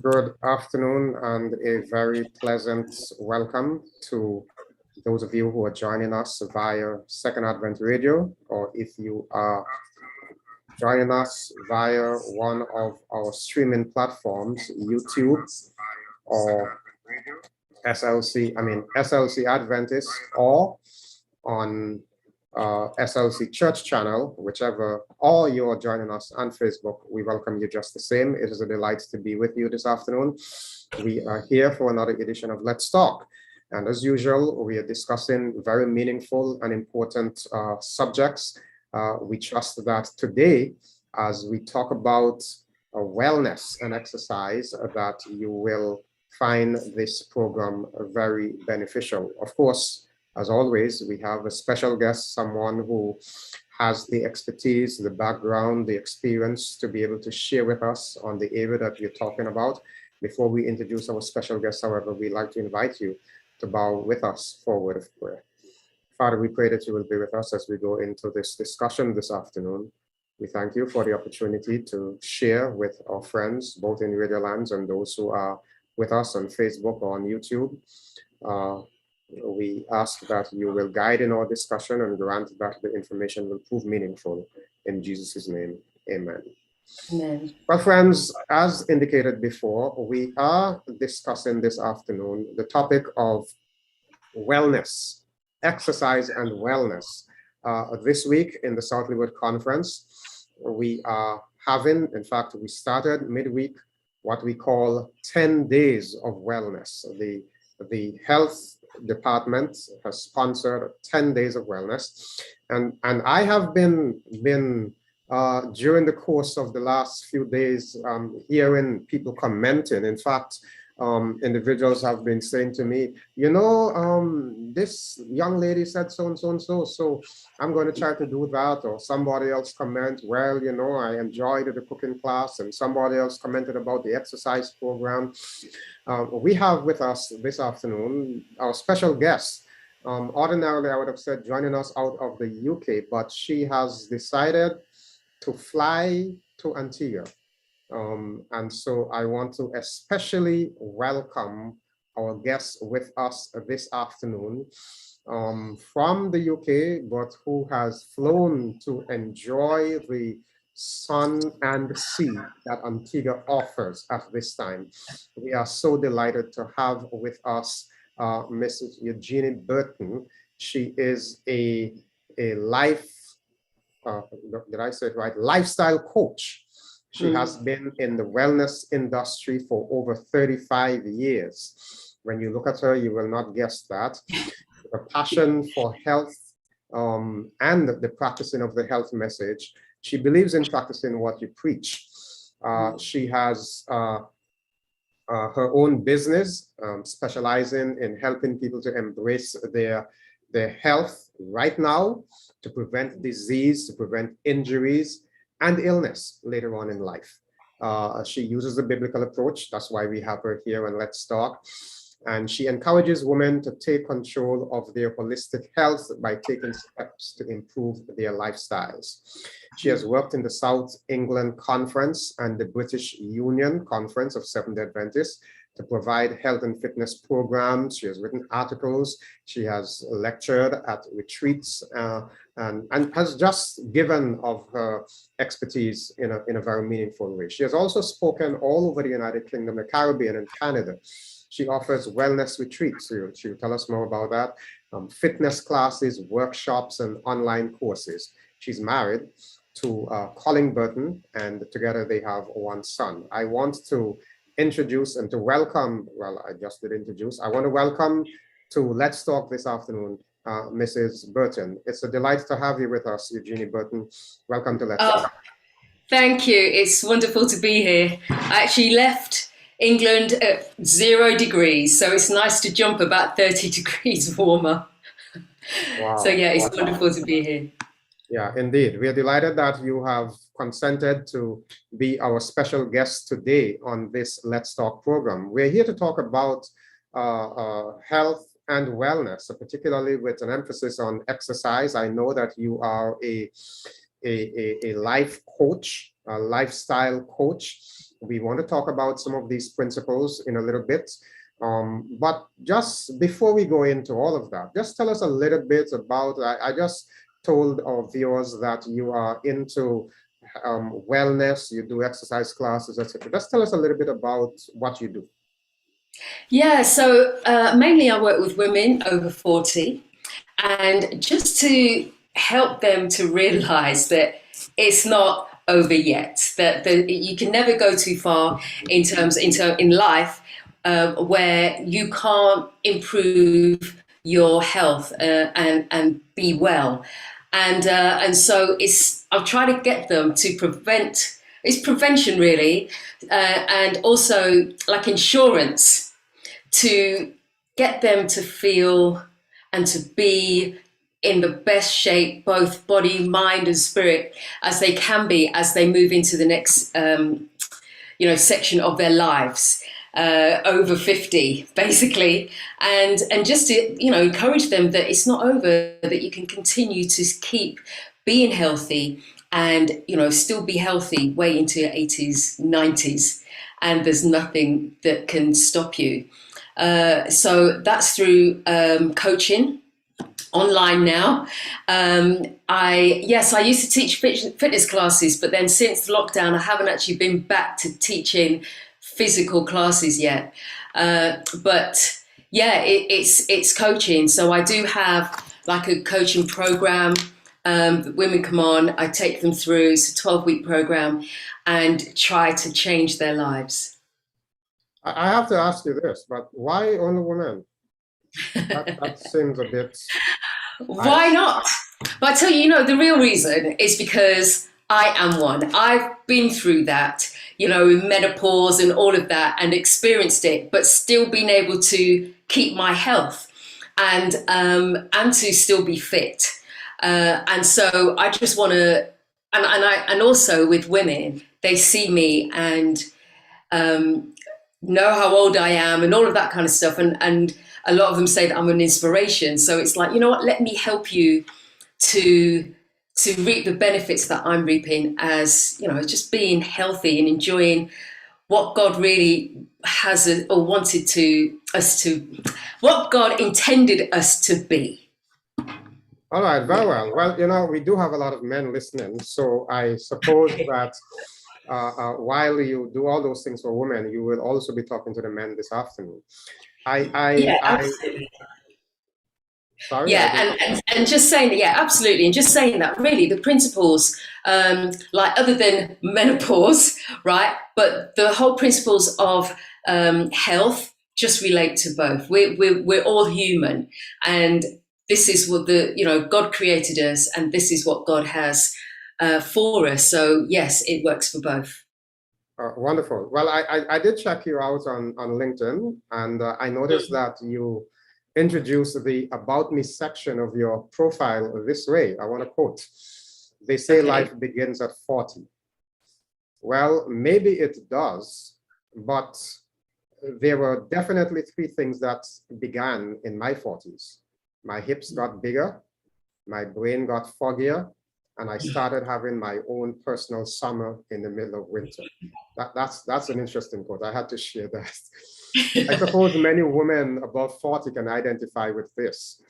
Good afternoon and a very pleasant welcome to those of you who are joining us via Second Advent Radio, or if you are joining us via one of our streaming platforms, YouTube or SLC Adventist, or on SLC Church channel, whichever, or you are joining us on Facebook, we welcome you just the same. It is a delight to be with you this afternoon. We are here for another edition of Let's Talk. And as usual, we are discussing very meaningful and important subjects. We trust that today, as we talk about wellness and exercise, that you will find this program very beneficial. Of course, as always, we have a special guest, someone who has the expertise, the background, the experience to be able to share with us on the area that we're talking about. Before we introduce our special guest, however, we'd like to invite you to bow with us for a word of prayer. Father, we pray that you will be with us as we go into this discussion this afternoon. We thank you for the opportunity to share with our friends, both in Radio Lands and those who are with us on Facebook or on YouTube. We ask that you will guide in our discussion and grant that the information will prove meaningful. In Jesus' name, amen. Amen. Well, friends, as indicated before, we are discussing this afternoon the topic of wellness, exercise and wellness. This week in the South Leeward Conference, we are having, in fact, we started midweek, what we call 10 days of wellness. The health department has sponsored 10 days of wellness. And I have been during the course of the last few days, hearing people commenting. In fact, individuals have been saying to me, you know, this young lady said so and so and so, so I'm going to try to do that. Or somebody else comment, well, you know, I enjoyed the cooking class, and somebody else commented about the exercise program. We have with us this afternoon our special guest. Ordinarily, I would have said joining us out of the UK, but she has decided to fly to Antigua. And so I want to especially welcome our guest with us this afternoon from the UK, but who has flown to enjoy the sun and sea that Antigua offers at this time. We are so delighted to have with us Mrs. Eugenie Burton. She is a life, did I say it right? Lifestyle coach. She has been in the wellness industry for over 35 years. When you look at her, you will not guess that. A passion for health and the practicing of the health message. She believes in practicing what you preach. She has her own business, specializing in helping people to embrace their health right now, to prevent disease, to prevent injuries and illness later on in life. She uses the biblical approach. That's why we have her here on Let's Talk. And she encourages women to take control of their holistic health by taking steps to improve their lifestyles. She has worked in the South England Conference and the British Union Conference of Seventh-day Adventists to provide health and fitness programs. She has written articles. She has lectured at retreats and has just given of her expertise in a very meaningful way. She has also spoken all over the United Kingdom, the Caribbean, and Canada. She offers wellness retreats. She'll tell us more about that. Fitness classes, workshops, and online courses. She's married to Colin Burton, and together they have one son. I want to introduce and to welcome, well, I just did introduce, I want to welcome to Let's Talk this afternoon, Mrs. Burton. It's a delight to have you with us, Eugenie Burton. Welcome to Let's Talk. Thank you. It's wonderful to be here. I actually left England at 0 degrees, so it's nice to jump about 30 degrees warmer. Wow. So yeah, it's wonderful to be here. Yeah, indeed. We are delighted that you have consented to be our special guest today on this Let's Talk program. We're here to talk about health and wellness, particularly with an emphasis on exercise. I know that you are a a life coach, a lifestyle coach. We want to talk about some of these principles in a little bit. But just before we go into all of that, just tell us a little bit about, I just told our viewers that you are into wellness, you do exercise classes, etc. Just tell us a little bit about what you do. Yeah, so mainly I work with women over 40, and just to help them to realize that it's not over yet, that you can never go too far in life where you can't improve your health and be well. And so I'll try to get them to prevent, it's prevention really, and also like insurance, to get them to feel and to be in the best shape, both body, mind, and spirit, as they can be as they move into the next, section of their lives, over 50, basically, and just to encourage them that it's not over, that you can continue to keep being healthy and still be healthy way into your 80s, 90s, and there's nothing that can stop you. So that's through coaching online now. I used to teach fitness classes, but then since lockdown, I haven't actually been back to teaching physical classes yet. But yeah, it's coaching. So I do have like a coaching program. Women come on, I take them through. It's a 12-week program and try to change their lives. I have to ask you this, but why only women? That seems a bit... Why not? But I tell you, the real reason is because I am one. I've been through that, menopause and all of that, and experienced it, but still being able to keep my health and to still be fit. And so I just want to, and also with women, they see me and know how old I am and all of that kind of stuff. And a lot of them say that I'm an inspiration. So it's like, you know what, let me help you to reap the benefits that I'm reaping as, just being healthy and enjoying what God really has or wanted what God intended us to be. All right, very well. Well, we do have a lot of men listening. So I suppose that while you do all those things for women, you will also be talking to the men this afternoon. Sorry. Yeah, and just saying that, yeah, absolutely, and just saying that, really, the principles, like other than menopause, right? But the whole principles of health just relate to both. We're all human, and this is what God created us, and this is what God has for us. So yes, it works for both. Wonderful. Well, I did check you out on LinkedIn, and I noticed that you introduced the About Me section of your profile this way. I want to quote, they say life begins at 40. Well, maybe it does, but there were definitely 3 things that began in my 40s. My hips got bigger, my brain got foggier, and I started having my own personal summer in the middle of winter. That's an interesting quote. I had to share that. I suppose many women above 40 can identify with this.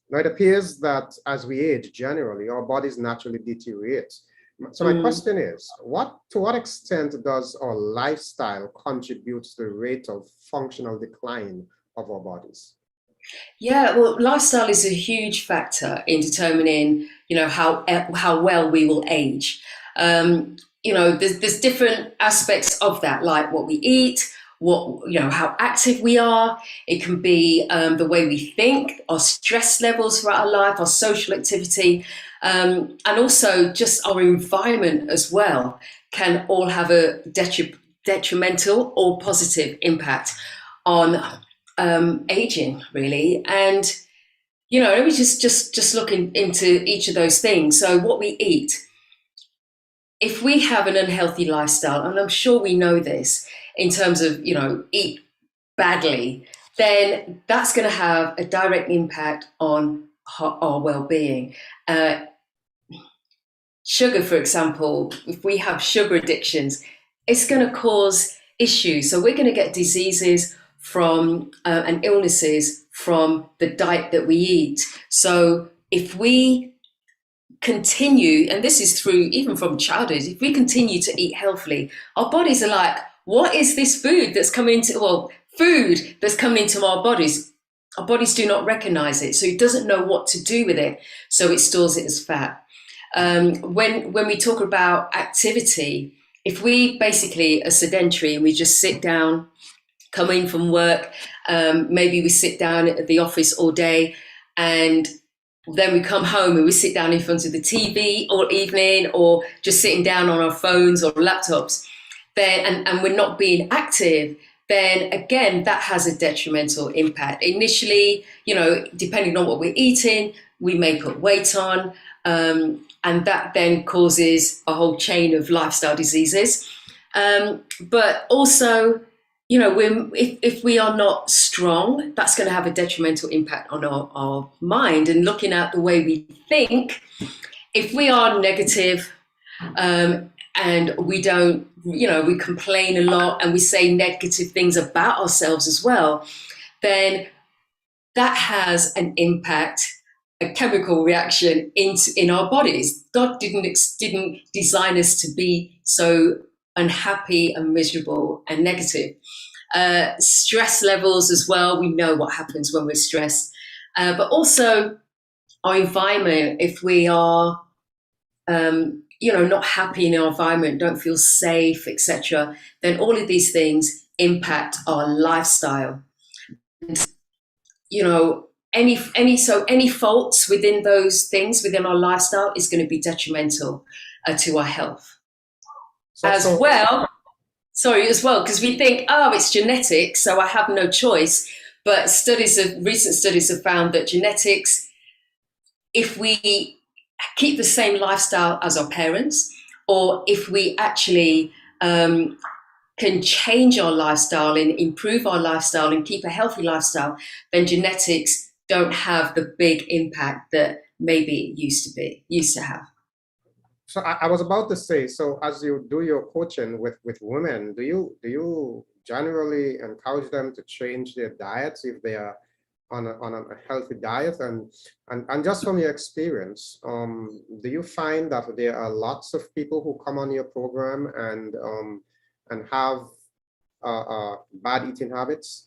Now, it appears that as we age, generally, our bodies naturally deteriorate. So my question is, to what extent does our lifestyle contribute to the rate of functional decline of our bodies? Yeah, well, lifestyle is a huge factor in determining, how well we will age. There's different aspects of that, like what we eat, how active we are. It can be the way we think, our stress levels throughout our life, our social activity, and also just our environment as well can all have a detrimental or positive impact on aging, really. And let me just look into each of those things. So what we eat, if we have an unhealthy lifestyle, and I'm sure we know this in terms of eat badly, then that's going to have a direct impact on our well-being. sugar, for example, if we have sugar addictions, it's going to cause issues. So we're going to get diseases from and illnesses from the diet that we eat. So if we continue, and this is through even from childhood, if we continue to eat healthily, our bodies are like, what is this food that's coming into, well, food that's coming into our bodies? Our bodies do not recognize it. So it doesn't know what to do with it. So it stores it as fat. When we talk about activity, if we basically are sedentary and we just sit down, come in from work, maybe we sit down at the office all day, and then we come home and we sit down in front of the TV all evening, or just sitting down on our phones or laptops, then and we're not being active, then again, that has a detrimental impact. Initially, depending on what we're eating, we may put weight on, and that then causes a whole chain of lifestyle diseases. But also, if we are not strong, that's going to have a detrimental impact on our mind. And looking at the way we think, if we are negative, and we don't, we complain a lot and we say negative things about ourselves as well, then that has an impact, a chemical reaction in our bodies. God didn't design us to be so unhappy and miserable and negative. Stress levels as well. We know what happens when we're stressed, but also our environment. If we are, not happy in our environment, don't feel safe, etc., then all of these things impact our lifestyle. And, any faults within those things within our lifestyle is going to be detrimental to our health. As well, because we think, oh, it's genetics, so I have no choice. But recent studies have found that genetics, if we keep the same lifestyle as our parents, or if we actually can change our lifestyle and improve our lifestyle and keep a healthy lifestyle, then genetics don't have the big impact that maybe it used to have. So I was about to say, so as you do your coaching with women, do you generally encourage them to change their diets if they are on a healthy diet? And just from your experience, do you find that there are lots of people who come on your program and have bad eating habits?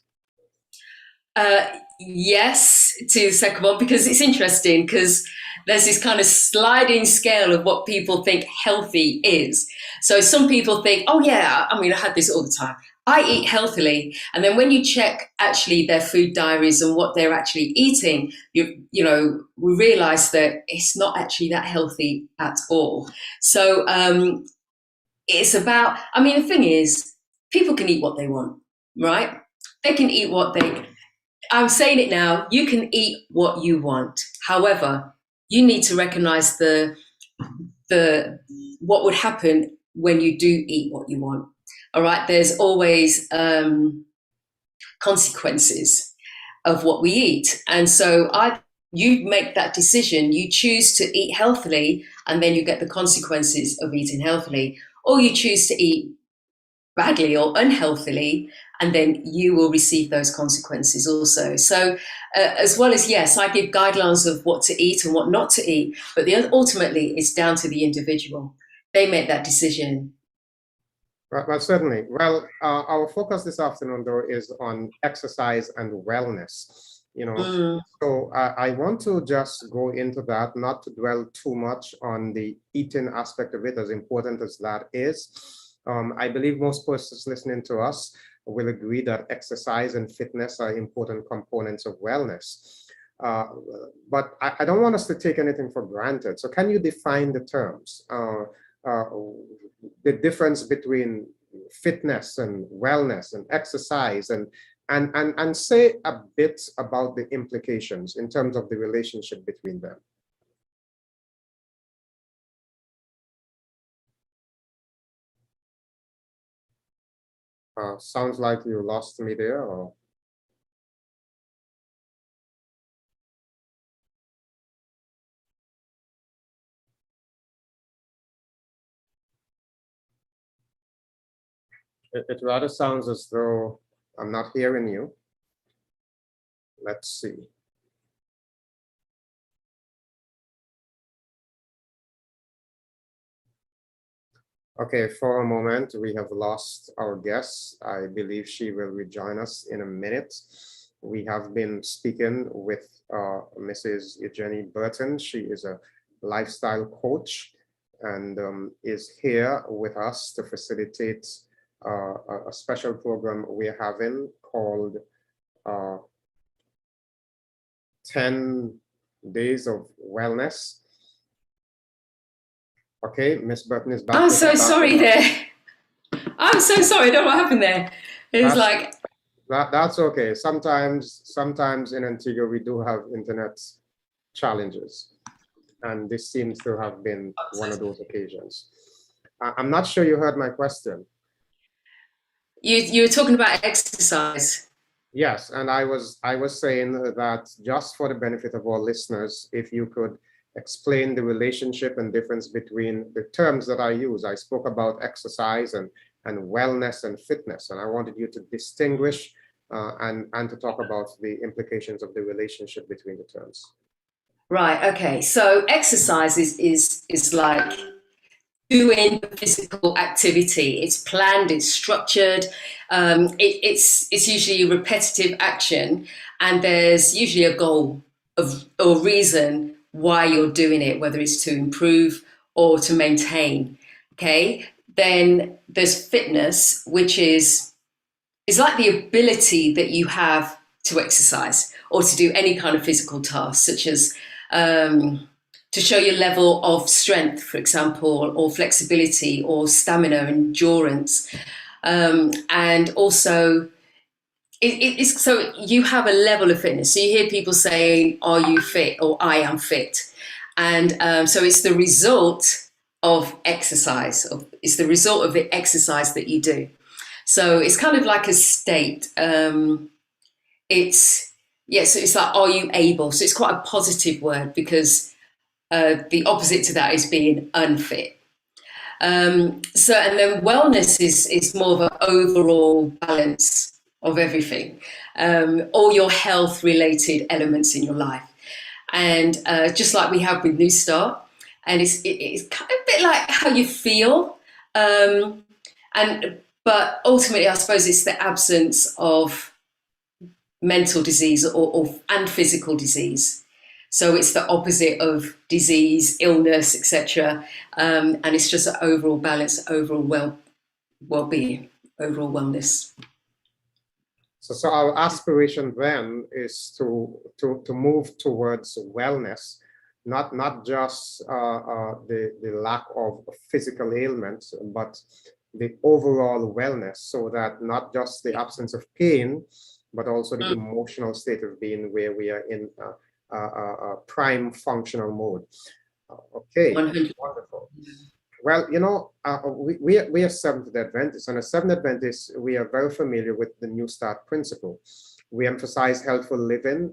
Yes, to the second one, because it's interesting, because there's this kind of sliding scale of what people think healthy is. So some people think, oh yeah, I had this all the time, I eat healthily. And then when you check actually their food diaries and what they're actually eating, we realize that it's not actually that healthy at all. So it's about, the thing is, people can eat what they want, right? They can eat I'm saying it now, you can eat what you want. However, you need to recognize what would happen when you do eat what you want. All right, there's always consequences of what we eat. And so you make that decision, you choose to eat healthily, and then you get the consequences of eating healthily, or you choose to eat badly or unhealthily, and then you will receive those consequences also. So as well as, yes, I give guidelines of what to eat and what not to eat, but ultimately it's down to the individual. They make that decision. Right, well, certainly. Well, our focus this afternoon, though, is on exercise and wellness. So I want to just go into that, not to dwell too much on the eating aspect of it, as important as that is. I believe most persons listening to us will agree that exercise and fitness are important components of wellness. But I don't want us to take anything for granted. So can you define the terms, the difference between fitness and wellness and exercise, and say a bit about the implications in terms of the relationship between them? Sounds like you lost me there, or? It rather sounds as though I'm not hearing you. Let's see. Okay, for a moment, we have lost our guest. I believe she will rejoin us in a minute. We have been speaking with Mrs. Eugenie Burton. She is a lifestyle coach and is here with us to facilitate a special program we're having called 10 Days of Wellness. Okay, Miss Burton is back. I'm so sorry there. I'm so sorry. I don't know what happened there. It was like... That's okay. Sometimes in Antigua, we do have internet challenges. And this seems to have been one of those occasions. I'm not sure you heard my question. You were talking about exercise. Yes, and I was saying that just for the benefit of our listeners, if you could explain the relationship and difference between the terms that I use. I spoke about exercise and wellness and fitness, and I wanted you to distinguish and to talk about the implications of the relationship between the terms. Right. Okay. So exercise is like doing physical activity. It's planned. It's structured. It's usually repetitive action, and there's usually a goal or reason why you're doing it, whether it's to improve or to maintain. Okay. Then there's fitness, which is like the ability that you have to exercise or to do any kind of physical task, such as to show your level of strength, for example, or flexibility or stamina, endurance. And also, it's so you have a level of fitness. So you hear people saying, "Are you fit?" or "I am fit." And so it's the result of exercise. It's the result of the exercise that you do. So it's kind of like a state. So it's like, are you able? So it's quite a positive word because the opposite to that is being unfit. And then wellness is more of an overall balance of everything, all your health related elements in your life. And just like we have with New Start, and it's kind of a bit like how you feel. But ultimately, I suppose it's the absence of mental disease and physical disease. So it's the opposite of disease, illness, etc. And it's just an overall balance, overall well-being, overall wellness. So our aspiration then is to move towards wellness, not just the lack of physical ailments, but the overall wellness, so that not just the absence of pain, but also the emotional state of being where we are in prime functional mode. Okay, 100%. Wonderful. Well, you know, we are Seventh-day Adventists, and as Seventh-day Adventists, we are very familiar with the New Start principle. We emphasize healthful living,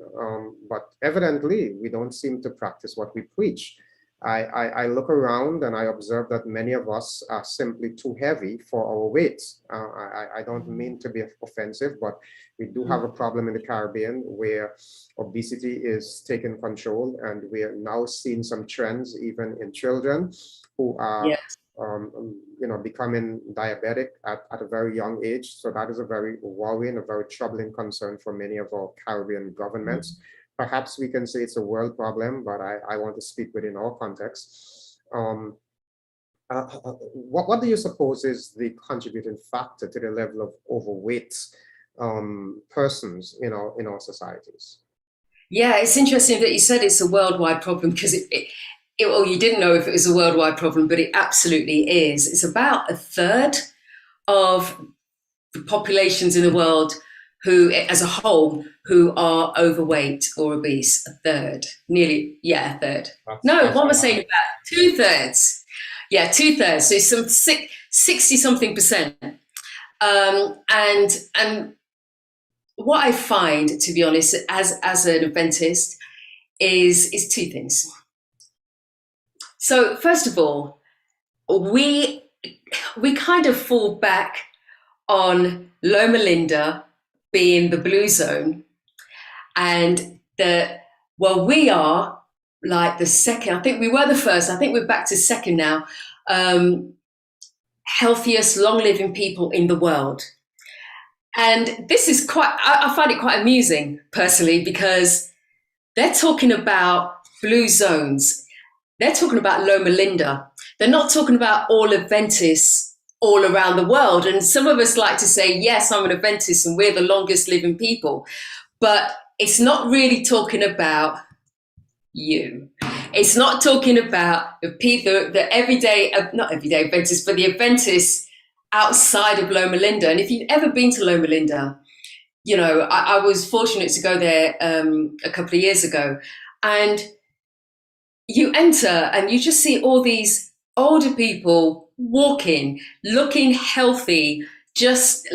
but evidently we don't seem to practice what we preach. I look around and I observe that many of us are simply too heavy for our weight. I don't mean to be offensive, but we do have a problem in the Caribbean where obesity is taking control, and we are now seeing some trends even in children who are becoming diabetic at a very young age. So that is a very worrying, a very troubling concern for many of our Caribbean governments. Perhaps we can say it's a world problem, but I want to speak within our context. What do you suppose is the contributing factor to the level of overweight persons in our societies? Yeah, it's interesting that you said it's a worldwide problem, because well, you didn't know if it was a worldwide problem, but it absolutely is. It's about a third of the populations in the world who, as a whole, who are overweight or obese. A third, nearly, a third. What was I saying? About 2/3. Yeah, 2/3. So some 60-something percent. And what I find, to be honest, as an Adventist, is two things. So first of all, we kind of fall back on Loma Linda being the blue zone, and we are like the second. I think we were the first. I think we're back to second now. Healthiest, long-living people in the world. And this is I find it quite amusing personally, because they're talking about blue zones. They're talking about Loma Linda. They're not talking about all Adventists all around the world. And some of us like to say, yes, I'm an Adventist and we're the longest living people. But it's not really talking about you. It's not talking about the people, the everyday, not everyday Adventists, but the Adventists outside of Loma Linda. And if you've ever been to Loma Linda, you know, I was fortunate to go there a couple of years ago, and you enter and you just see all these older people walking, looking healthy, just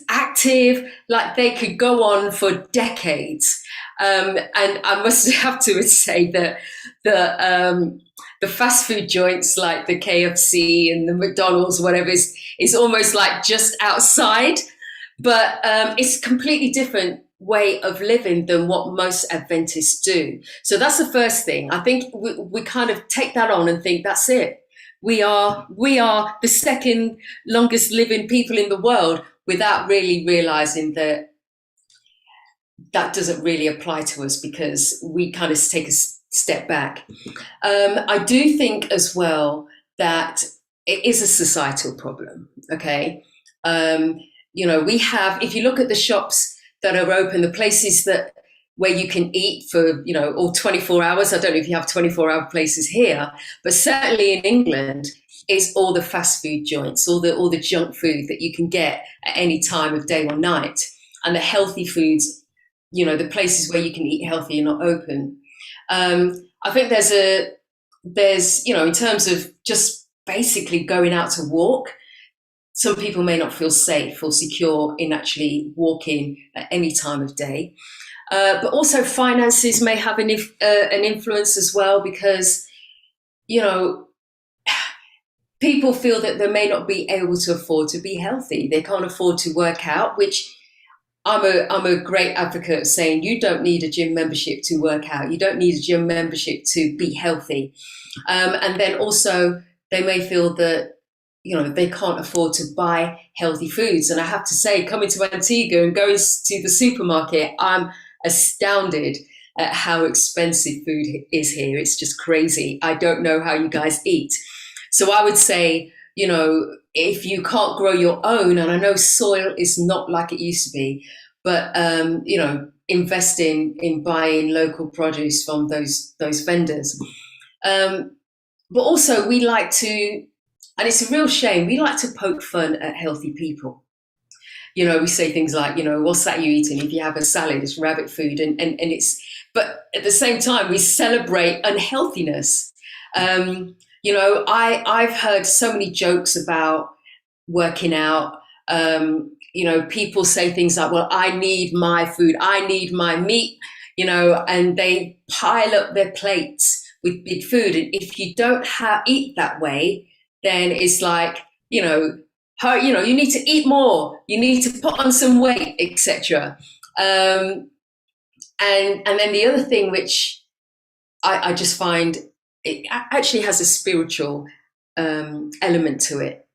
active, like they could go on for decades. And I must have to say that the fast food joints like the KFC and the McDonald's, whatever, is almost like just outside. But it's a completely different way of living than what most Adventists do. So that's the first thing. I think we kind of take that on and think that's it. We are the second longest living people in the world, without really realizing that doesn't really apply to us, because we kind of take a step back. I do think as well that it is a societal problem. Okay. You know, we have, if you look at the shops that are open, the places where you can eat for, you know, all 24 hours. I don't know if you have 24-hour places here, but certainly in England, is all the fast food joints, all the junk food that you can get at any time of day or night. And the healthy foods, you know, the places where you can eat healthy are not open. I think there's, you know, in terms of just basically going out to walk, some people may not feel safe or secure in actually walking at any time of day. But also finances may have an influence as well, because, you know, people feel that they may not be able to afford to be healthy. They can't afford to work out, which I'm a great advocate of saying you don't need a gym membership to work out. You don't need a gym membership to be healthy. And then also they may feel that, you know, they can't afford to buy healthy foods. And I have to say, coming to Antigua and going to the supermarket, I'm astounded at how expensive food is here. It's just crazy. I don't know how you guys eat. So I would say, you know, if you can't grow your own, and I know soil is not like it used to be, but, you know, invest in buying local produce from those vendors. But also we like to, and it's a real shame, we like to poke fun at healthy people. You know, we say things like, you know, what's that you eating? If you have a salad, it's rabbit food. And it's, but at the same time, we celebrate unhealthiness. You know, I've heard so many jokes about working out. You know, people say things like, well, I need my food, I need my meat, you know, and they pile up their plates with big food. And if you don't eat that way, then it's like, you know, you need to eat more, you need to put on some weight, etc. And then the other thing, which I just find it actually has a spiritual element to it,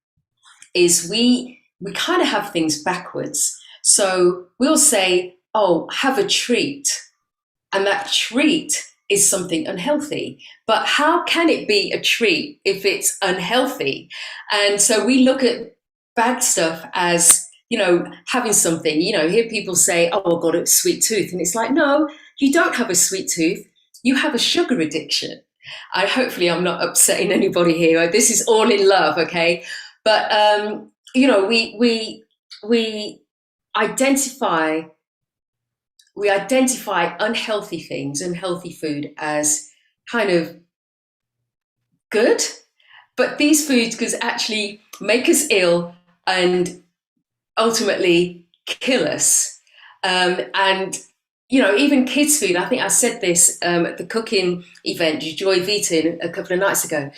is we kind of have things backwards. So we'll say, oh, have a treat, and that treat is something unhealthy. But how can it be a treat if it's unhealthy? And so we look at bad stuff as, you know, having something, you know, hear people say, oh, I've got a sweet tooth. And it's like, no, you don't have a sweet tooth. You have a sugar addiction. Hopefully I'm not upsetting anybody here. This is all in love, okay? But, you know, we identify unhealthy things, unhealthy food as kind of good, but these foods could actually make us ill and ultimately kill us. And, you know, even kids' food, I think I said this at the cooking event, Joy Vita, a couple of nights ago.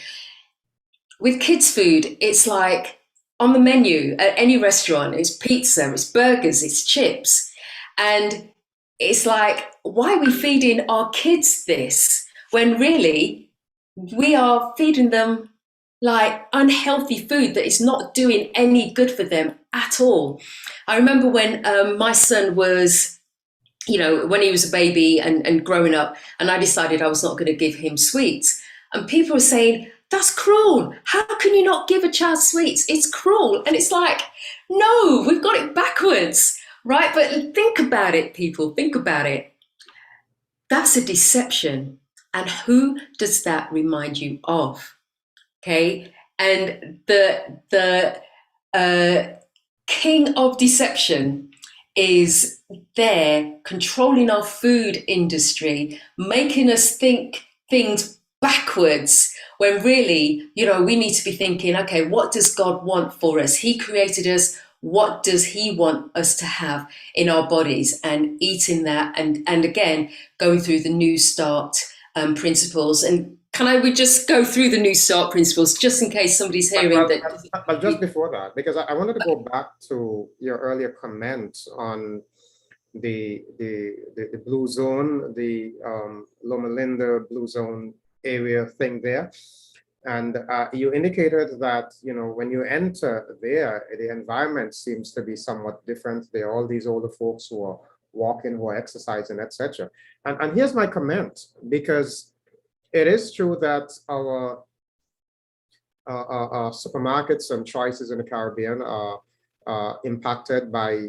With kids' food, it's like on the menu at any restaurant. It's pizza, it's burgers, it's chips. And it's like, why are we feeding our kids this when really we are feeding them like unhealthy food that is not doing any good for them at all? I remember when my son was, when he was a baby and growing up, and I decided I was not going to give him sweets. And people were saying, that's cruel. How can you not give a child sweets? It's cruel. And it's like, no, we've got it backwards, right? But think about it, people, think about it. That's a deception. And who does that remind you of? Okay. And the king of deception is there controlling our food industry, making us think things backwards when really, we need to be thinking, okay, what does God want for us? He created us. What does he want us to have in our bodies, and eating that, and again, going through the New Start principles. And we just go through the New Start principles just in case somebody's hearing that. But just before that, because I wanted to go back to your earlier comment on the blue zone, the Loma Linda blue zone area thing there. And you indicated that, when you enter there, the environment seems to be somewhat different. There are all these older folks who are walking, who are exercising, etc. And here's my comment, because it is true that our supermarkets and choices in the Caribbean are impacted by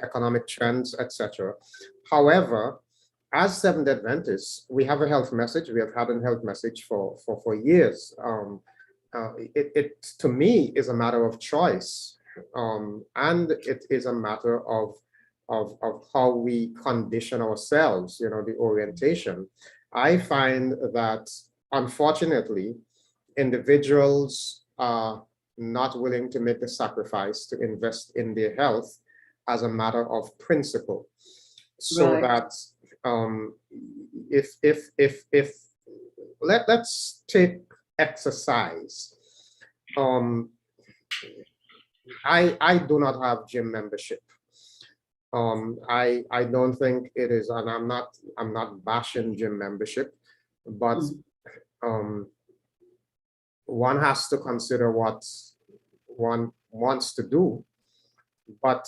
economic trends, etc. However, as Seventh Adventists, we have a health message. We have had a health message for years. It to me is a matter of choice, and it is a matter of how we condition ourselves. The orientation. I find that, unfortunately, individuals are not willing to make the sacrifice to invest in their health as a matter of principle, so Right. that if let's take exercise. I do not have gym membership. I don't think it is, and I'm not bashing gym membership, but one has to consider what one wants to do. But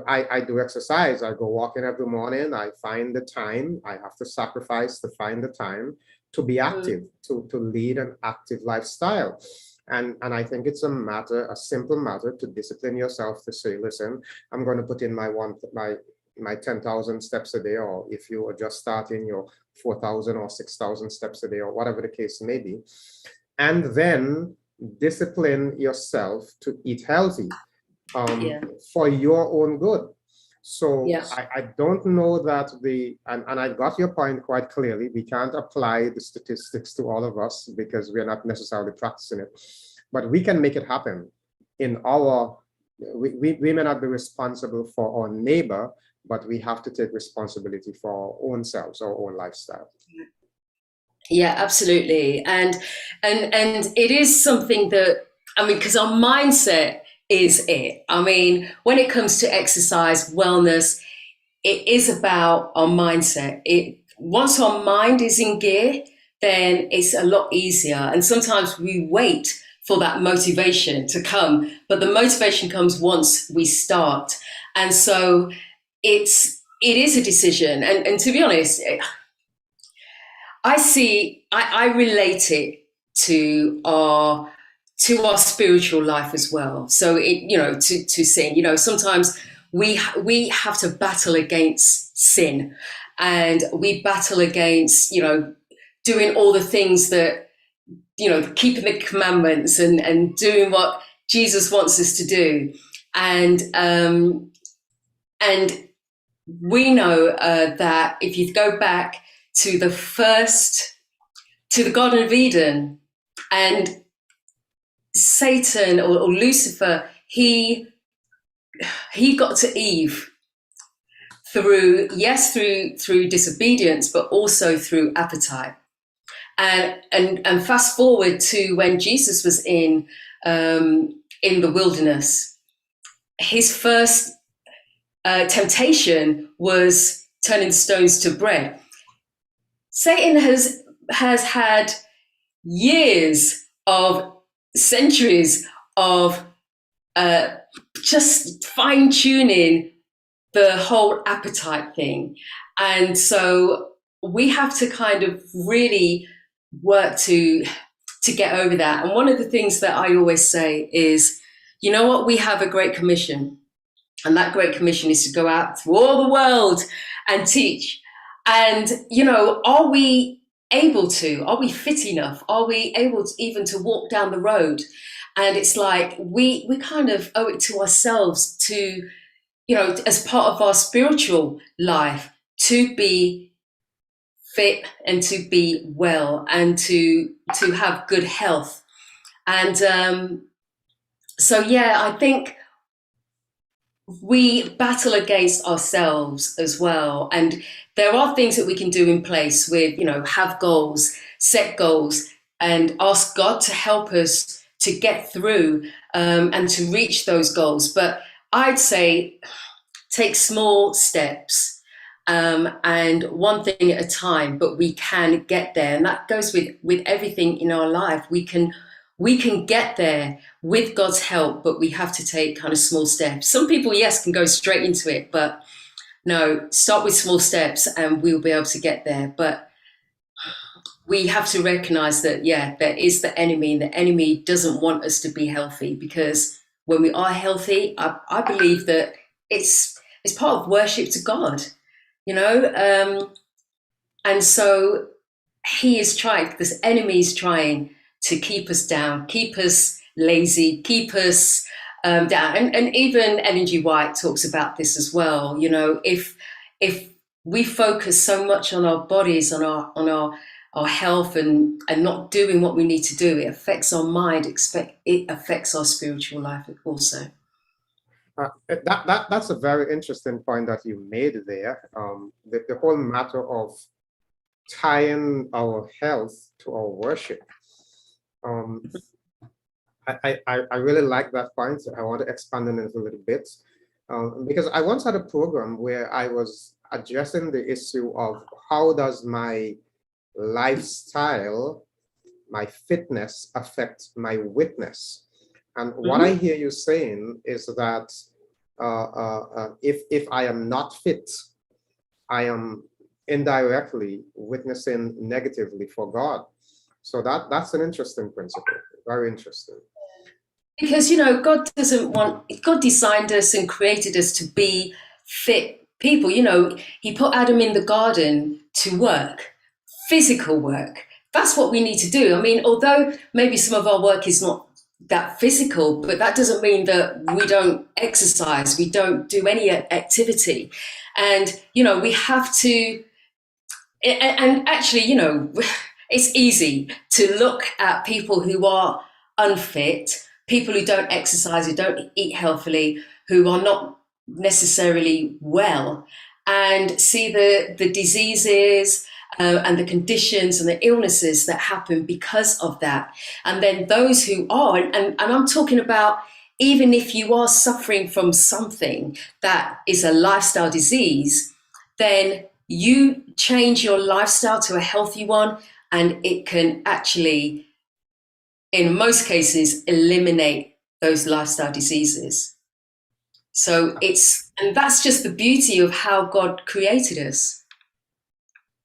I do exercise. I go walking every morning. I find the time. I have to sacrifice to find the time to be active, to lead an active lifestyle. And I think it's a simple matter to discipline yourself to say, listen, I'm going to put in my 10,000 steps a day, or if you are just starting, your 4,000 or 6,000 steps a day, or whatever the case may be. And then discipline yourself to eat healthy. For your own good. So Yes. I don't know that and I got your point quite clearly. We can't apply the statistics to all of us because we're not necessarily practicing it, but we can make it happen in we may not be responsible for our neighbor, but we have to take responsibility for our own selves, our own lifestyle. Yeah, absolutely. And it is something that, because our mindset is it. When it comes to exercise, wellness, it is about our mindset. Once our mind is in gear, then it's a lot easier. And sometimes we wait for that motivation to come, but the motivation comes once we start. And so it is a decision. And to be honest, I relate it to our spiritual life as well. So to sin, sometimes we have to battle against sin, and we battle against, doing all the things that, keeping the commandments and doing what Jesus wants us to do. And we know that if you go back to the Garden of Eden, and Satan or Lucifer, he got to Eve through disobedience, but also through appetite. And fast forward to when Jesus was in in the wilderness, his first temptation was turning the stones to bread. Satan has had years of centuries of just fine tuning the whole appetite thing. And so we have to kind of really work to get over that. And one of the things that I always say is, you know what, we have a great commission. And that great commission is to go out to all the world and teach. And, you know, are we able to? Are we fit enough? Are we able to even to walk down the road? And it's like we kind of owe it to ourselves to, you know, as part of our spiritual life, to be fit and to be well and to have good health. And so, yeah, I think we battle against ourselves as well. And there are things that we can do in place with, you know, have goals, set goals, and ask God to help us to get through and to reach those goals. But I'd say take small steps and one thing at a time, but we can get there. And that goes with everything in our life. We can get there with God's help, but we have to take kind of small steps. Some people, yes, can go straight into it, but no, start with small steps and we'll be able to get there. But we have to recognize that, yeah, there is the enemy, and the enemy doesn't want us to be healthy, because when we are healthy, I believe that it's part of worship to God, you know? And so he is trying, this enemy is trying to keep us down, keep us lazy, keep us down. And even Ellen G. White talks about this as well. You know, if we focus so much on our bodies, on our health, and not doing what we need to do, it affects our mind, it affects our spiritual life also. That's a very interesting point that you made there. The whole matter of tying our health to our worship. I really like that point. I want to expand on it a little bit, because I once had a program where I was addressing the issue of how does my lifestyle, my fitness affect my witness. And what I hear you saying is that if I am not fit, I am indirectly witnessing negatively for God. So that's an interesting principle, very interesting. Because, you know, God designed us and created us to be fit people. You know, he put Adam in the garden to work, physical work. That's what we need to do. I mean, although maybe some of our work is not that physical, but that doesn't mean that we don't exercise, we don't do any activity. And, you know, we have to, and actually, you know, it's easy to look at people who are unfit, people who don't exercise, who don't eat healthily, who are not necessarily well, and see the diseases and the conditions and the illnesses that happen because of that. And then those who are, and I'm talking about, even if you are suffering from something that is a lifestyle disease, then you change your lifestyle to a healthy one, and it can actually, in most cases, eliminate those lifestyle diseases. So and that's just the beauty of how God created us.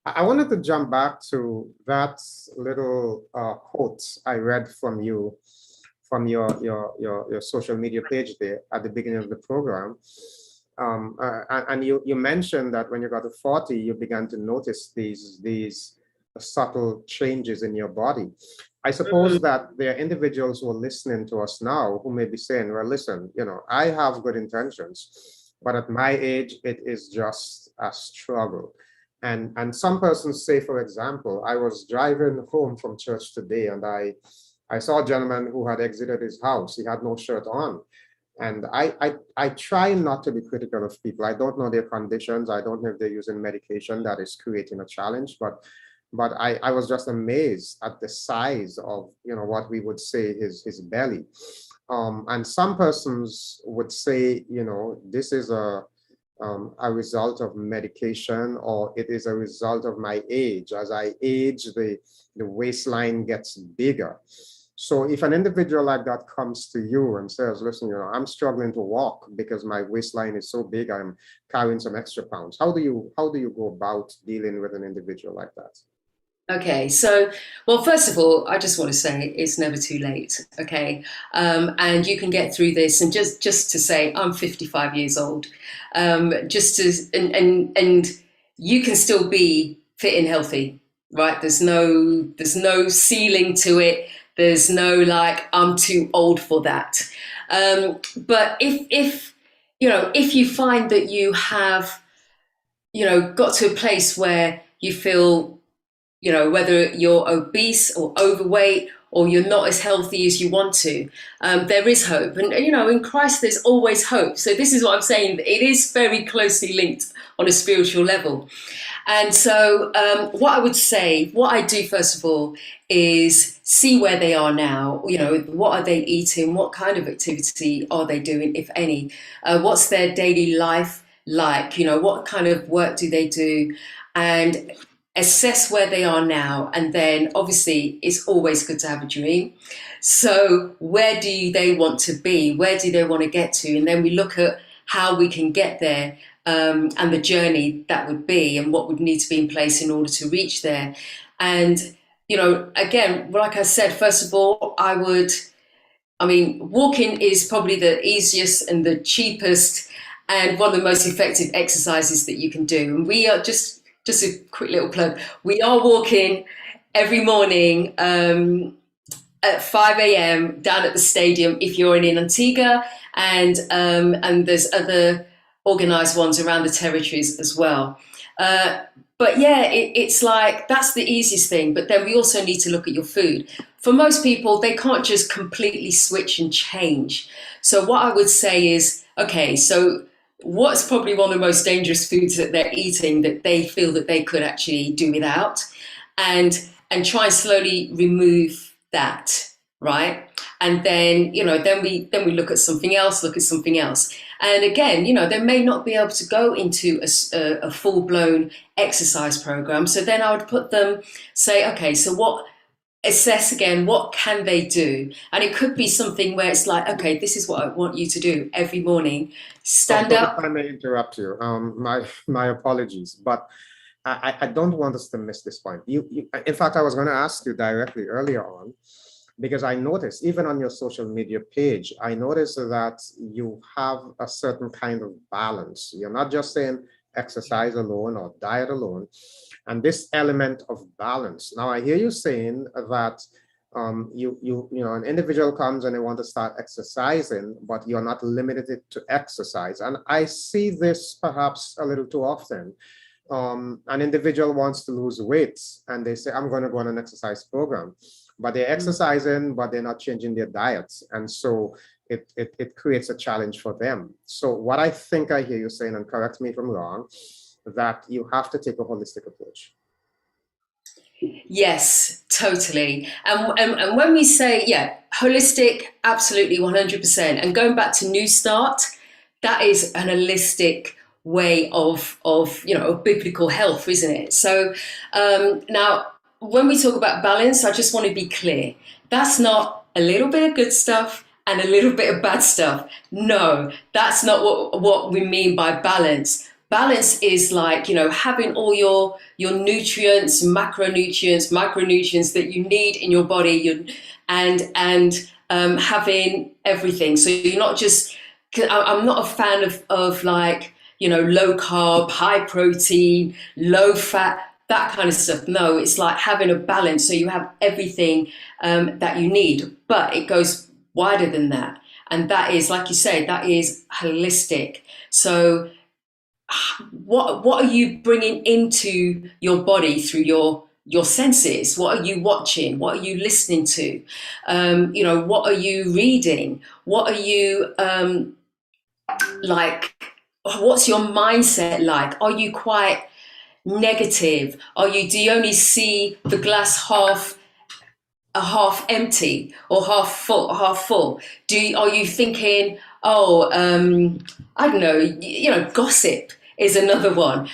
I wanted to jump back to that little quote I read from you, from your social media page there at the beginning of the program. And you mentioned that when you got to 40, you began to notice these subtle changes in your body. I suppose that there are individuals who are listening to us now who may be saying, well, listen, you know, I have good intentions, but at my age, it is just a struggle. And some persons say, for example, I was driving home from church today, and I saw a gentleman who had exited his house. He had no shirt on. And I try not to be critical of people. I don't know their conditions. I don't know if they're using medication that is creating a challenge, but I was just amazed at the size of, you know, what we would say his belly. And some persons would say, this is a result of medication, or it is a result of my age. As I age, the waistline gets bigger. So if an individual like that comes to you and says, listen, I'm struggling to walk because my waistline is so big, I'm carrying some extra pounds. How do you go about dealing with an individual like that? Okay, so, well, first of all, I just want to say it's never too late, okay? And you can get through this. And just to say, I'm 55 years old. And you can still be fit and healthy, right? There's no ceiling to it. There's no like, I'm too old for that. But if you find that you have, got to a place where you feel, whether you're obese or overweight or you're not as healthy as you want to, there is hope. And, in Christ, there's always hope. So this is what I'm saying. It is very closely linked on a spiritual level. And so what I do, first of all, is see where they are now. What are they eating? What kind of activity are they doing, if any? What's their daily life like? What kind of work do they do? And assess where they are now. And then obviously it's always good to have a dream. So where do they want to be? Where do they want to get to? And then we look at how we can get there, and the journey that would be, and what would need to be in place in order to reach there. And, again, like I said, first of all, walking is probably the easiest and the cheapest and one of the most effective exercises that you can do. And we are just a quick little plug. We are walking every morning at 5 a.m. down at the stadium if you're in Antigua, and there's other organised ones around the territories as well. But yeah, it's like that's the easiest thing. But then we also need to look at your food. For most people, they can't just completely switch and change. So what I would say is, okay, so what's probably one of the most dangerous foods that they're eating that they feel that they could actually do without, and try and slowly remove that, right? And then then we look at something else. And again, they may not be able to go into a full-blown exercise program. So then I would say, okay, so assess again, what can they do? And it could be something where it's like, okay, this is what I want you to do every morning. Stand up. If I may interrupt you, my apologies, but I don't want us to miss this point. In fact, I was going to ask you directly earlier on, because I noticed, even on your social media page, I noticed that you have a certain kind of balance. You're not just saying exercise alone or diet alone, and this element of balance. Now, I hear you saying that an individual comes and they want to start exercising, but you're not limited to exercise. And I see this perhaps a little too often. An individual wants to lose weight and they say, I'm going to go on an exercise program, but they're exercising, but they're not changing their diets. And so it creates a challenge for them. So what I think I hear you saying, and correct me if I'm wrong, that you have to take a holistic approach. Yes, totally. And when we say, holistic, absolutely 100%. And going back to New Start, that is an holistic way of biblical health, isn't it? So now, when we talk about balance, I just want to be clear. That's not a little bit of good stuff and a little bit of bad stuff. No, that's not what we mean by balance. Balance is like, having all your nutrients, macronutrients, micronutrients that you need in your body, and having everything. So you're not just, I'm not a fan of like, low carb, high protein, low fat, that kind of stuff. No, it's like having a balance. So you have everything that you need, but it goes wider than that. And that is, like you say, that is holistic. So what are you bringing into your body through your senses? What are you watching? What are you listening to? What are you reading? What are you like? What's your mindset like? Are you quite negative? Do you only see the glass half a half empty or half full? Half full? Are you thinking, oh, I don't know, gossip is another one.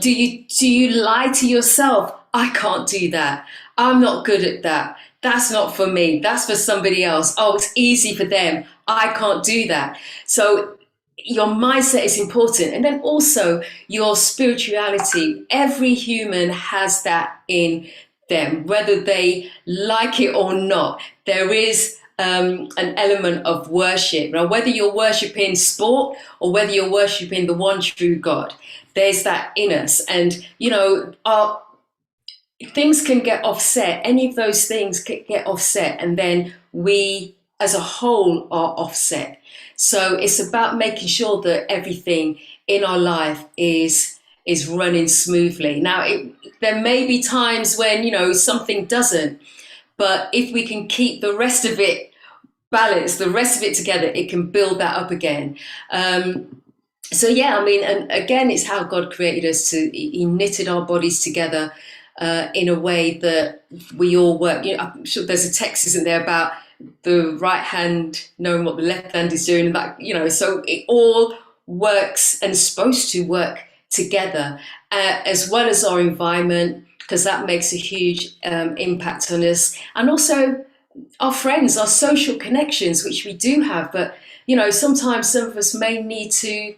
Do you lie to yourself? I can't do that. I'm not good at that. That's not for me. That's for somebody else. Oh, it's easy for them. I can't do that. So your mindset is important. And then also your spirituality. Every human has that in them, whether they like it or not. There is an element of worship. Now, whether you're worshiping sport or whether you're worshiping the one true God, there's that in us. And, our things can get offset. Any of those things can get offset, and then we as a whole are offset. So it's about making sure that everything in our life is running smoothly. Now, there may be times when something doesn't, but if we can keep the rest of it balanced, the rest of it together, it can build that up again. So yeah, I mean, and again, it's how God created us He knitted our bodies together in a way that we all work. I'm sure there's a text, isn't there, about the right hand knowing what the left hand is doing, and that, so it all works and is supposed to work together, as well as our environment, because that makes a huge impact on us, and also our friends, our social connections, which we do have. But sometimes some of us may need to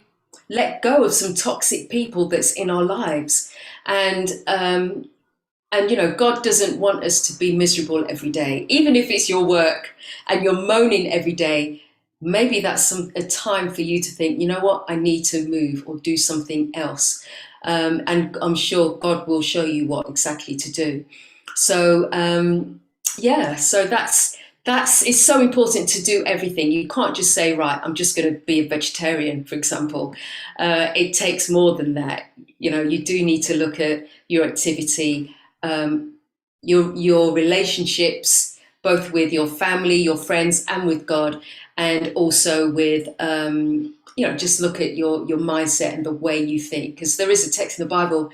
let go of some toxic people that's in our lives, and God doesn't want us to be miserable every day, even if it's your work and you're moaning every day. Maybe that's a time for you to think, you know what, I need to move or do something else. And I'm sure God will show you what exactly to do. So, so it's so important to do everything. You can't just say, right, I'm just going to be a vegetarian, for example. It takes more than that. You do need to look at your activity, your relationships, both with your family, your friends, and with God, and also with just look at your mindset and the way you think. Because there is a text in the Bible,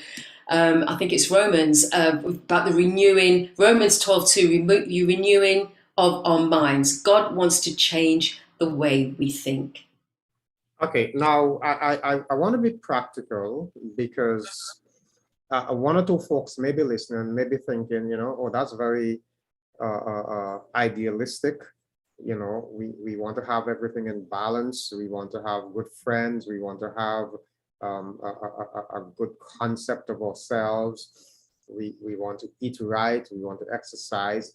I think it's Romans, about the renewing, Romans 12:2, you renewing of our minds. God wants to change the way we think. Okay, now I want to be practical, because one or two folks may be listening, may be thinking, oh, that's very idealistic. We want to have everything in balance. We want to have good friends. We want to have a good concept of ourselves. We want to eat right. We want to exercise.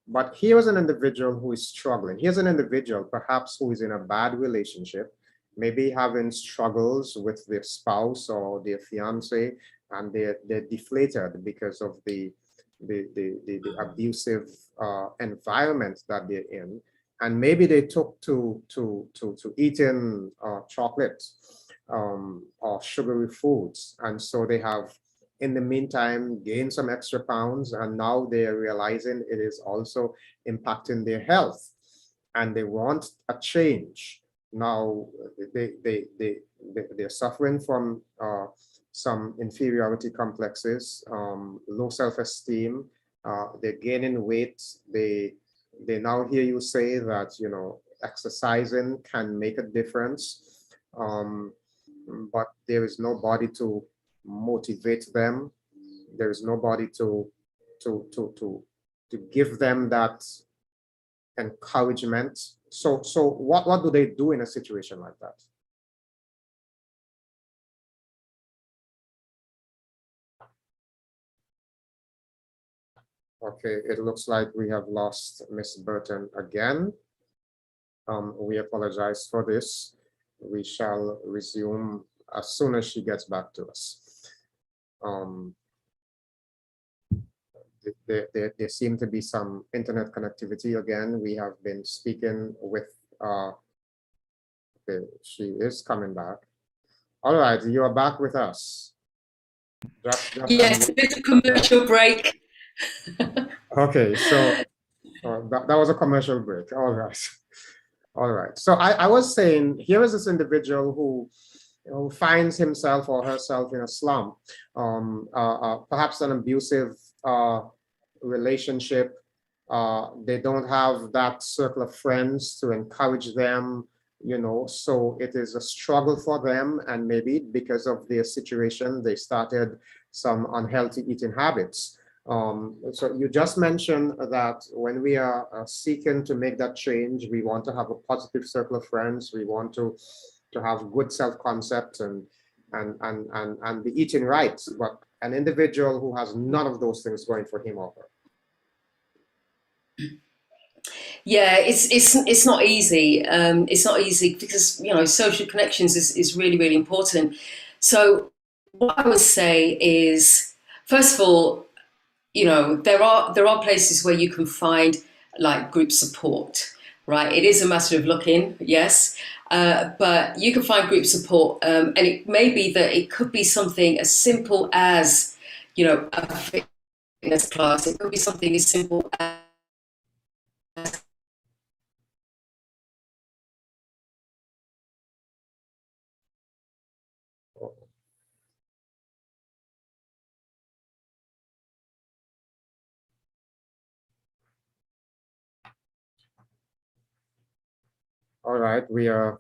But here's an individual who is struggling. Here's an individual perhaps who is in a bad relationship, maybe having struggles with their spouse or their fiance, and they're deflated because of the abusive environment that they're in, and maybe they took to eating chocolate or sugary foods, and so they have, in the meantime, gained some extra pounds, and now they're realizing it is also impacting their health, and they want a change. Now they're suffering from some inferiority complexes, low self-esteem, they're gaining weight. They now hear you say that exercising can make a difference, but there is nobody to motivate them. There is nobody to give them that encouragement. So what do they do in a situation like that? Okay, it looks like we have lost Miss Burton again. We apologize for this. We shall resume as soon as she gets back to us. There seem to be some internet connectivity again. We have been speaking with, okay, she is coming back. All right, you are back with us. Yes, a bit of commercial break. Okay, so that was a commercial break. All right. All right. So I was saying, here is this individual who finds himself or herself in a slum, perhaps an abusive relationship, They don't have that circle of friends to encourage them, so it is a struggle for them. And maybe because of their situation, they started some unhealthy eating habits. So you just mentioned that when we are seeking to make that change, we want to have a positive circle of friends. We want to have good self-concept and be eating right. But an individual who has none of those things going for him or her. Yeah, it's not easy. It's not easy because social connections is really, really important. So what I would say is, first of all, there are places where you can find like group support, right? It is a matter of looking, yes, but you can find group support, and it may be that it could be something as simple as a fitness class. It could be something as simple as All right, we are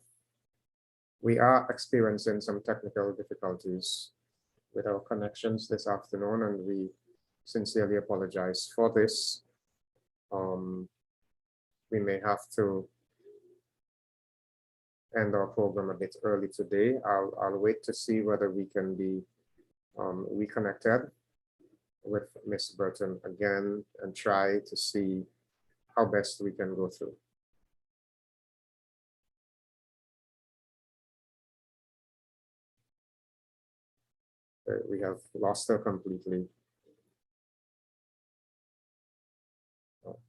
experiencing some technical difficulties with our connections this afternoon, and we sincerely apologize for this. We may have to end our program a bit early today. I'll wait to see whether we can be reconnected with Miss Burton again and try to see how best we can go through. We have lost her completely.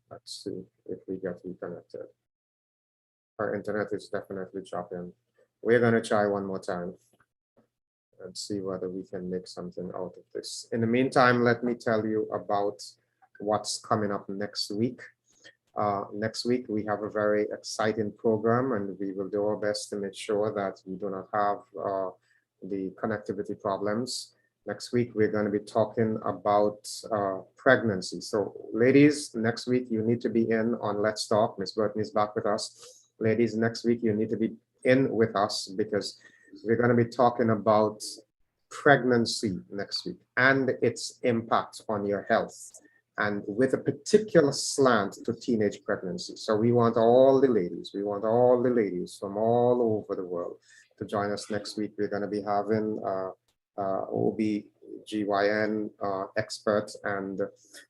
Let's see if we get reconnected. Our internet is definitely chopping. We're going to try one more time and see whether we can make something out of this. In the meantime, let me tell you about what's coming up next week. Next week, we have a very exciting program, and we will do our best to make sure that we do not have the connectivity problems. Next week, we're going to be talking about pregnancy. So ladies, next week, you need to be in on Let's Talk. Miss Burton is back with us. Ladies, next week, you need to be in with us because we're going to be talking about pregnancy next week and its impact on your health, and with a particular slant to teenage pregnancy. So we want all the ladies from all over the world to join us next week. We're going to be having OB/GYN expert, and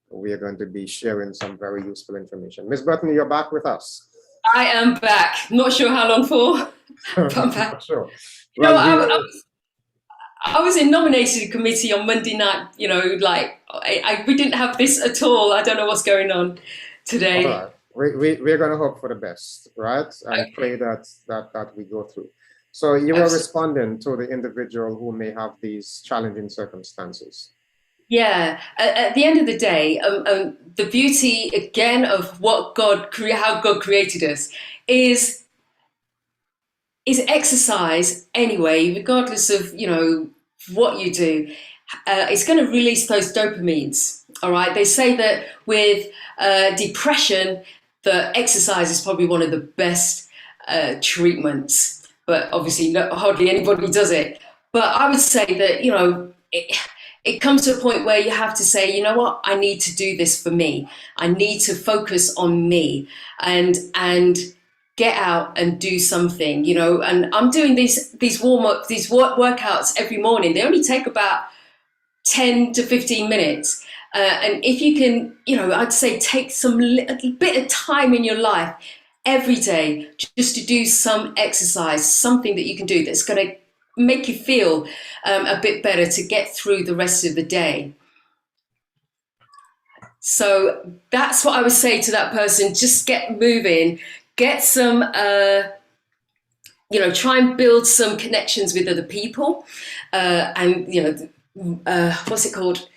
we are going to be sharing some very useful information. Ms. Burton, you're back with us. I am back. Not sure how long for, but I'm back. Sure. Well, I was in nominated committee on Monday night. We didn't have this at all. I don't know what's going on today. All right. We're going to hope for the best, right? And okay. Pray that we go through. So you were responding to the individual who may have these challenging circumstances. Yeah. At the end of the day, the beauty again of how God created us is exercise anyway, regardless of what you do. It's going to release those dopamines. All right. They say that with depression, the exercise is probably one of the best treatments. But obviously, hardly anybody does it. But I would say that, it comes to a point where you have to say, you know what, I need to do this for me. I need to focus on me and get out and do something, and I'm doing these warm-up, these workouts every morning. They only take about 10 to 15 minutes. And if you can, I'd say take a little bit of time in your life every day just to do some exercise, something that you can do that's going to make you feel a bit better to get through the rest of the day. So that's what I would say to that person. Just get moving, get some, try and build some connections with other people. And, what's it called?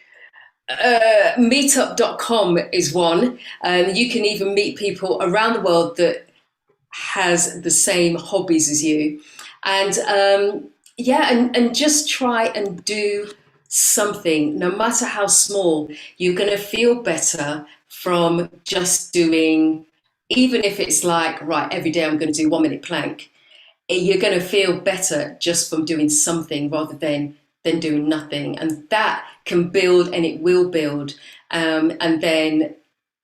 Meetup.com is one. You can even meet people around the world that has the same hobbies as you. And and just try and do something, no matter how small. You're going to feel better from just doing, even if it's like, right, every day I'm going to do 1 minute plank, you're going to feel better just from doing something rather than doing nothing. And that can build, and it will build. And then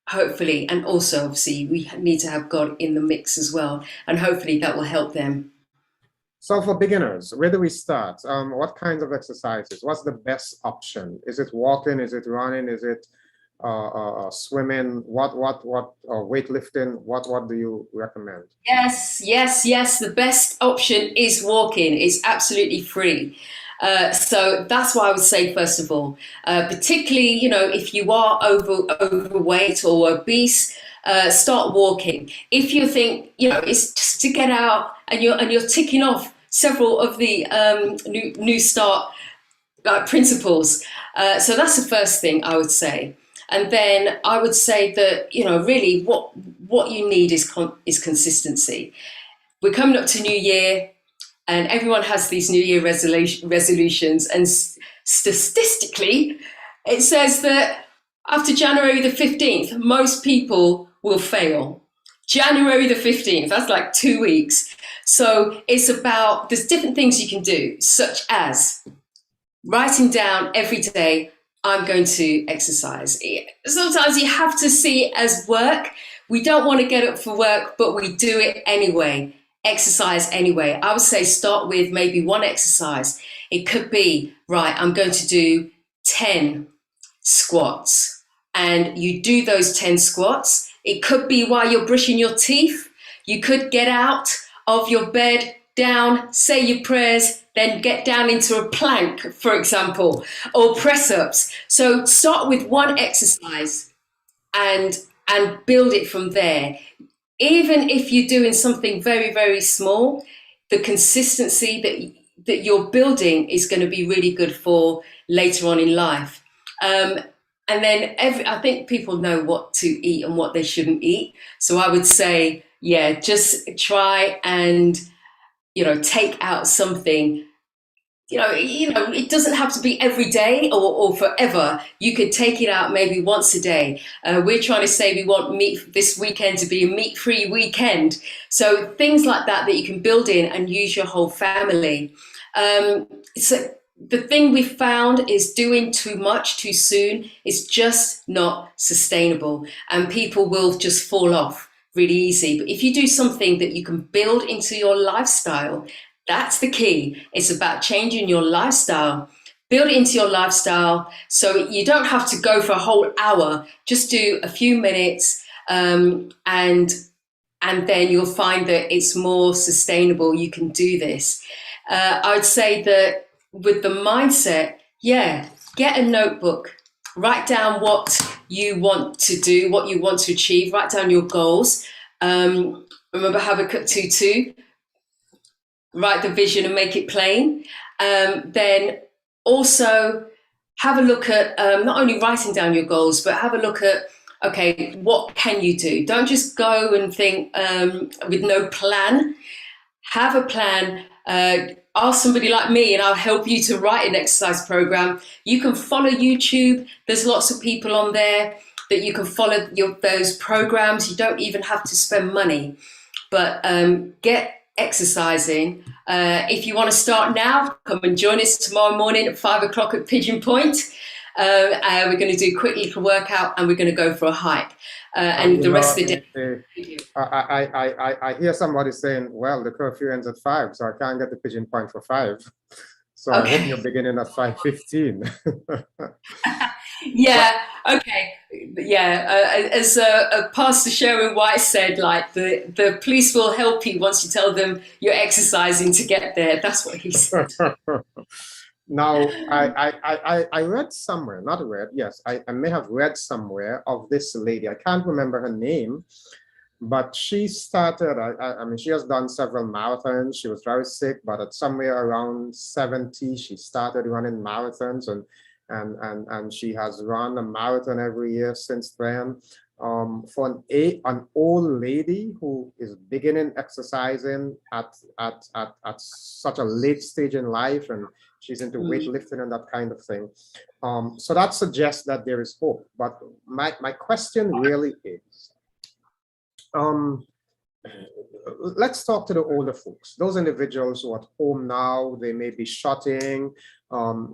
hopefully, and also obviously we need to have God in the mix as well. And hopefully that will help them. So for beginners, where do we start? What kinds of exercises? What's the best option? Is it walking? Is it running? Is it swimming? What weightlifting? What do you recommend? Yes. The best option is walking. It's absolutely free. So that's what I would say, first of all, particularly, if you are overweight or obese, start walking. If you think, it's just to get out and you're ticking off several of the new start principles. So that's the first thing I would say. And then I would say that, really what you need is consistency. We're coming up to New Year, and everyone has these New Year resolutions. And statistically, it says that after January the 15th, most people will fail. January the 15th, that's like 2 weeks. So it's about, there's different things you can do, such as writing down every day, I'm going to exercise. Sometimes you have to see it as work. We don't want to get up for work, but we do it anyway. Exercise anyway. I would say start with maybe one exercise. It could be, right, I'm going to do 10 squats. And you do those 10 squats. It could be while you're brushing your teeth. You could get out of your bed, down, say your prayers, then get down into a plank, for example, or press-ups. So start with one exercise and build it from there. Even if you're doing something very, very small, the consistency that you're building is going to be really good for later on in life. And then I think people know what to eat and what they shouldn't eat. So I would say, just try and, take out something. It doesn't have to be every day or forever. You could take it out maybe once a day. We're trying to say we want this weekend to be a meat-free weekend. So things like that you can build in and use your whole family. So the thing we found is doing too much too soon is just not sustainable, and people will just fall off really easy. But if you do something that you can build into your lifestyle, that's the key. It's about changing your lifestyle. Build it into your lifestyle so you don't have to go for a whole hour. Just do a few minutes, and then you'll find that it's more sustainable. You can do this. I would say that with the mindset, get a notebook. Write down what you want to do, what you want to achieve. Write down your goals. Remember Habakkuk 2:2. Write the vision and make it plain. Then also have a look at not only writing down your goals, but have a look at, okay, what can you do? Don't just go and think with no plan. Have a plan. Ask somebody like me and I'll help you to write an exercise program. You can follow YouTube. There's lots of people on there that you can follow those programs. You don't even have to spend money, but get exercising. If you want to start now, come and join us tomorrow morning at 5 o'clock at Pigeon Point. We're going to do a quick little workout and we're going to go for a hike. And the rest of the day. I hear somebody saying, well, the curfew ends at 5, so I can't get to Pigeon Point for 5. So okay. I hope you're beginning at 5:15. As Pastor Sharon White said, like the police will help you once you tell them you're exercising to get there. That's what he said. Now, I read somewhere, I may have read somewhere of this lady. I can't remember her name, but she started, I mean, she has done several marathons. She was very sick, but at somewhere around 70, she started running marathons, and she has run a marathon every year since then. for an old lady who is beginning exercising at such a late stage in life, and she's into weightlifting and that kind of thing. So that suggests that there is hope. But my question really is, let's talk to the older folks, those individuals who are at home now. They may be shutting.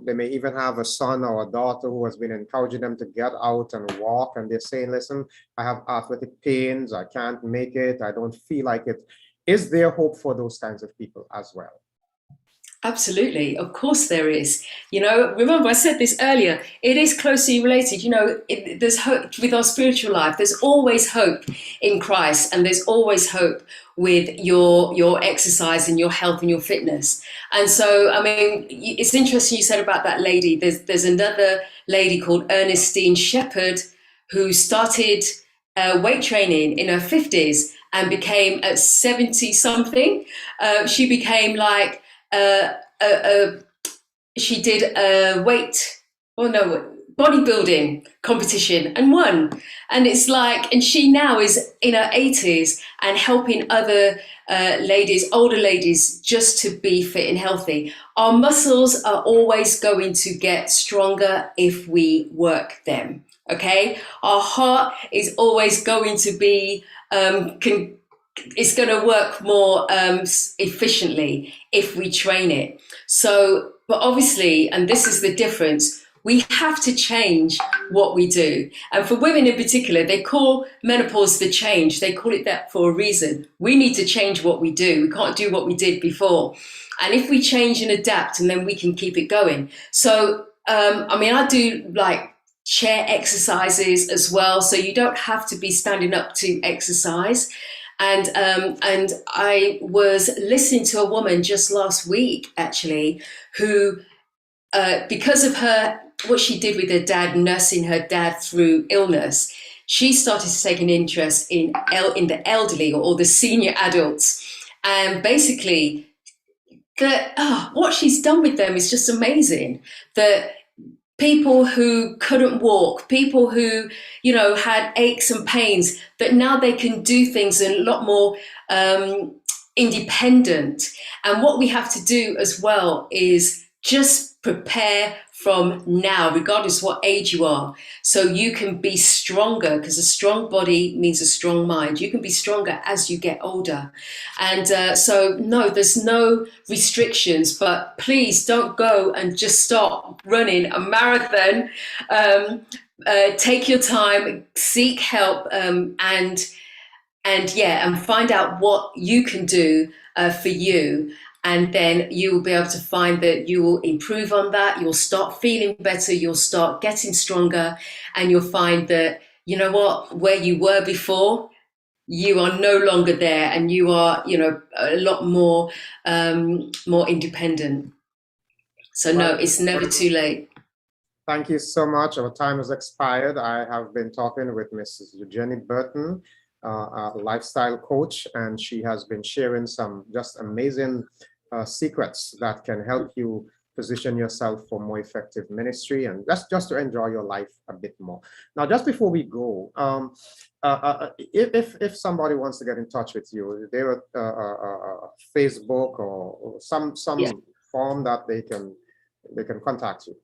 They may even have a son or a daughter who has been encouraging them to get out and walk, and they're saying, listen, I have arthritic pains, I can't make it, I don't feel like it. Is there hope for those kinds of people as well? Absolutely, of course there is. You know, remember I said this earlier, it is closely related. You know, there's hope with our spiritual life. There's always hope in Christ, and there's always hope with your exercise and your health and your fitness. And so, I mean, it's interesting you said about that lady. There's another lady called Ernestine Shepherd who started weight training in her 50s and became at 70 something. She became like she did a bodybuilding competition and won. And it's like, and she now is in her 80s and helping other older ladies, just to be fit and healthy. Our muscles are always going to get stronger if we work them. Okay, our heart is always going to be it's going to work more efficiently if we train it. So, but obviously, and this is the difference, we have to change what we do. And for women in particular, they call menopause the change. They call it that for a reason. We need to change what we do. We can't do what we did before. And if we change and adapt, and then we can keep it going. So, I mean, I do like chair exercises as well. So you don't have to be standing up to exercise. And I was listening to a woman just last week, actually, who, because of what she did with her dad, nursing her dad through illness, she started to take an interest in the elderly or the senior adults. And basically, what she's done with them is just amazing. That people who couldn't walk, people who, you know, had aches and pains, that now they can do things a lot more independent. And what we have to do as well is just prepare from now, regardless what age you are, so you can be stronger, because a strong body means a strong mind. You can be stronger as you get older. And so, no, there's no restrictions, but please don't go and just start running a marathon. Take your time, seek help, and find out what you can do for you. And then you will be able to find that you will improve on that. You'll start feeling better. You'll start getting stronger. And you'll find that, you know what, where you were before, you are no longer there. And you are, you know, a lot more, more independent. So no, it's never too late. Thank you so much. Our time has expired. I have been talking with Mrs. Jenny Burton, a lifestyle coach, and she has been sharing some just amazing secrets that can help you position yourself for more effective ministry and just to enjoy your life a bit more. Now, just before we go, if somebody wants to get in touch with you, there are Facebook or some form that they can contact you.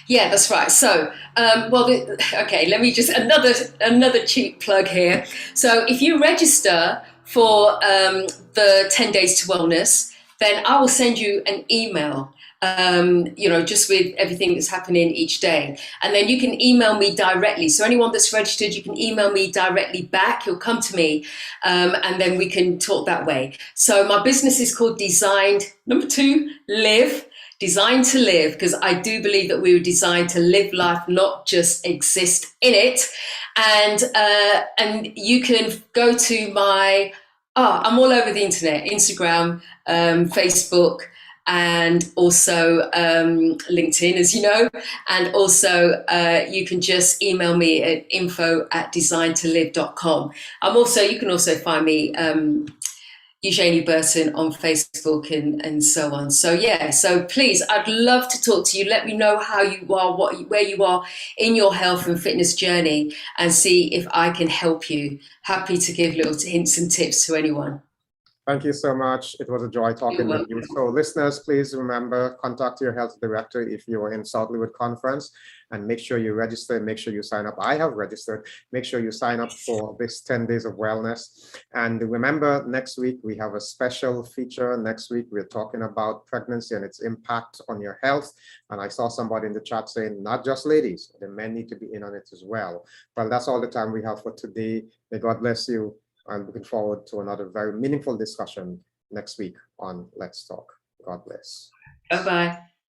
Yeah, that's right. So, okay, let me just, another cheap plug here. So if you register for the 10 Days to Wellness, then I will send you an email, you know, just with everything that's happening each day. And then you can email me directly. So anyone that's registered, you can email me directly back. You'll come to me, and then we can talk that way. So my business is called Designed to Live, because I do believe that we were designed to live life, not just exist in it. And you can go to my, I'm all over the internet, Instagram, Facebook, and also LinkedIn, as you know. And also you can just email me at info@designedtolive.com. You can also find me Eugenie Burton on Facebook and so on. So yeah, so please, I'd love to talk to you. Let me know how you are, where you are in your health and fitness journey, and see if I can help you. Happy to give little hints and tips to anyone. Thank you so much. It was a joy talking with you. So listeners, please remember, contact your health director if you are in South Leeward Conference, and make sure you register, make sure you sign up. I have registered. Make sure you sign up for this 10 days of wellness. And remember, next week we have a special feature. Next week we're talking about pregnancy and its impact on your health. And I saw somebody in the chat saying, not just ladies, the men need to be in on it as well. Well, that's all the time we have for today. May God bless you. I'm looking forward to another very meaningful discussion next week on Let's Talk. God bless. Bye-bye.